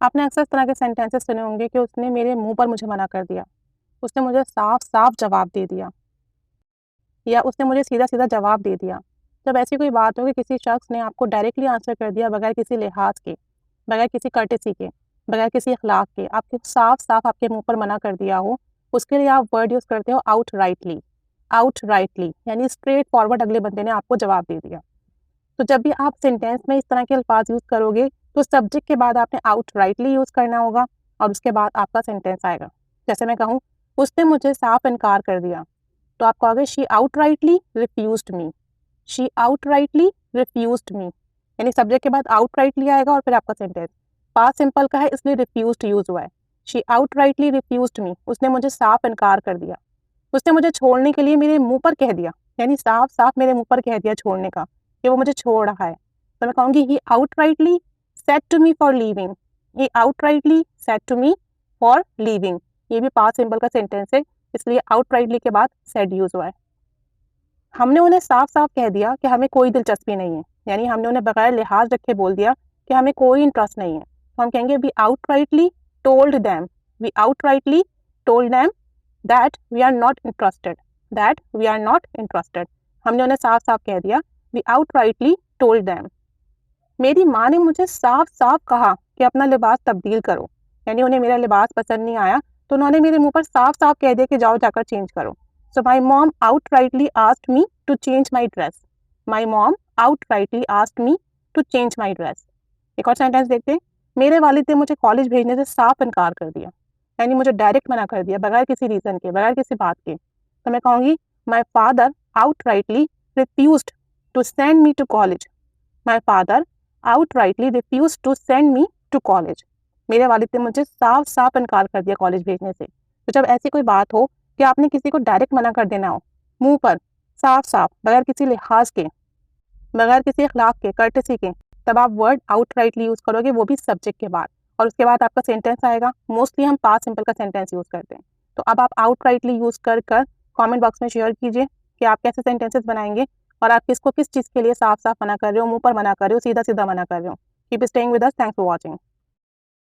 आपने अक्सर इस तरह के सेंटेंसेस सुने होंगे कि उसने मेरे मुंह पर मुझे मना कर दिया, उसने मुझे साफ साफ जवाब दे दिया, या उसने मुझे सीधा सीधा जवाब दे दिया। जब ऐसी कोई बात हो कि किसी शख्स ने आपको डायरेक्टली आंसर कर दिया बगैर किसी लिहाज के, बगैर किसी कर्टेसी के, बगैर किसी अखलाक के, आपके साफ साफ आपके मुंह पर मना कर दिया हो, उसके लिए आप वर्ड यूज़ करते हो आउट राइटली, यानी स्ट्रेट फॉरवर्ड अगले बंदे ने आपको जवाब दे दिया। तो जब भी आप सेंटेंस में इस तरह के अल्फाज यूज़ करोगे तो सब्जेक्ट के बाद आपने आउट राइटली यूज़ करना होगा और उसके बाद आपका सेंटेंस आएगा। जैसे मैं कहूँ, उसने मुझे साफ इनकार कर दिया, तो आप कहोगे she outrightly refused me. She outrightly refused me, यानी सब्जेक्ट के बाद आउट राइटली आएगा और फिर आपका सेंटेंस। पास्ट सिंपल का है इसलिए रिफ्यूज्ड यूज हुआ है। शी आउट राइटली रिफ्यूज्ड मी, उसने मुझे साफ इनकार कर दिया। उसने मुझे छोड़ने के लिए मेरे मुंह पर कह दिया, यानी साफ साफ मेरे मुंह पर कह दिया छोड़ने का कि वो मुझे छोड़ रहा है। तो मैं कहूँगी he outrightly said to me for leaving. He outrightly said to me for leaving, ये भी पास्ट सिंपल का सेंटेंस है, इसलिए आउट राइटली के बाद सेड यूज हुआ है। हमने उन्हें साफ साफ कह दिया कि हमें कोई दिलचस्पी नहीं है, यानी हमने उन्हें बगैर लिहाज रखे बोल दिया कि हमें कोई इंटरेस्ट नहीं है। तो हम कहेंगे we outrightly told them, we outrightly told them that we are not interested, that we are not interested. हमने उन्हें साफ साफ कह दिया, we outrightly told them. मेरी माँ ने मुझे साफ साफ कहा कि अपना लिबास तब्दील करो, यानी उन्हें मेरा लिबास पसंद नहीं आया तो उन्होंने मेरे मुंह पर साफ साफ कह दिया कि जाओ जाकर चेंज करो। So my mom outrightly asked me to change my dress. My mom outrightly asked me to change my dress. एक और सेंटेंस देखते हैं, मेरे वालिद ने मुझे कॉलेज भेजने से साफ इनकार कर दिया, यानी मुझे डायरेक्ट मना कर दिया बगैर किसी रीज़न के, बगैर किसी बात के। तो मैं कहूँगी my father outrightly refused to send me to college. My father outrightly refused to send me to college. मेरे वालिद ने मुझे साफ साफ इनकार कर दिया कॉलेज भेजने से। तो जब ऐसी कोई बात हो कि आपने किसी को डायरेक्ट मना कर देना हो, मुंह पर साफ साफ, बगैर किसी लिहाज के, बगैर किसी अखलाक के, कर्टेसी के, तब आप वर्ड आउट राइटली यूज़ करोगे, वो भी सब्जेक्ट के बाद, और उसके बाद आपका सेंटेंस आएगा। मोस्टली हम पास्ट सिंपल का सेंटेंस यूज़ करते हैं। तो अब आप आउट राइटली यूज़ कर कॉमेंट बॉक्स में शेयर कीजिए कि आप कैसे सेंटेंसेस बनाएंगे और आप किसको किस चीज़ के लिए साफ साफ मना कर रहे हो, मुंह पर मना कर रहे हो, सीधा सीधा मना कर रहे हो। Keep staying with us, thanks for watching.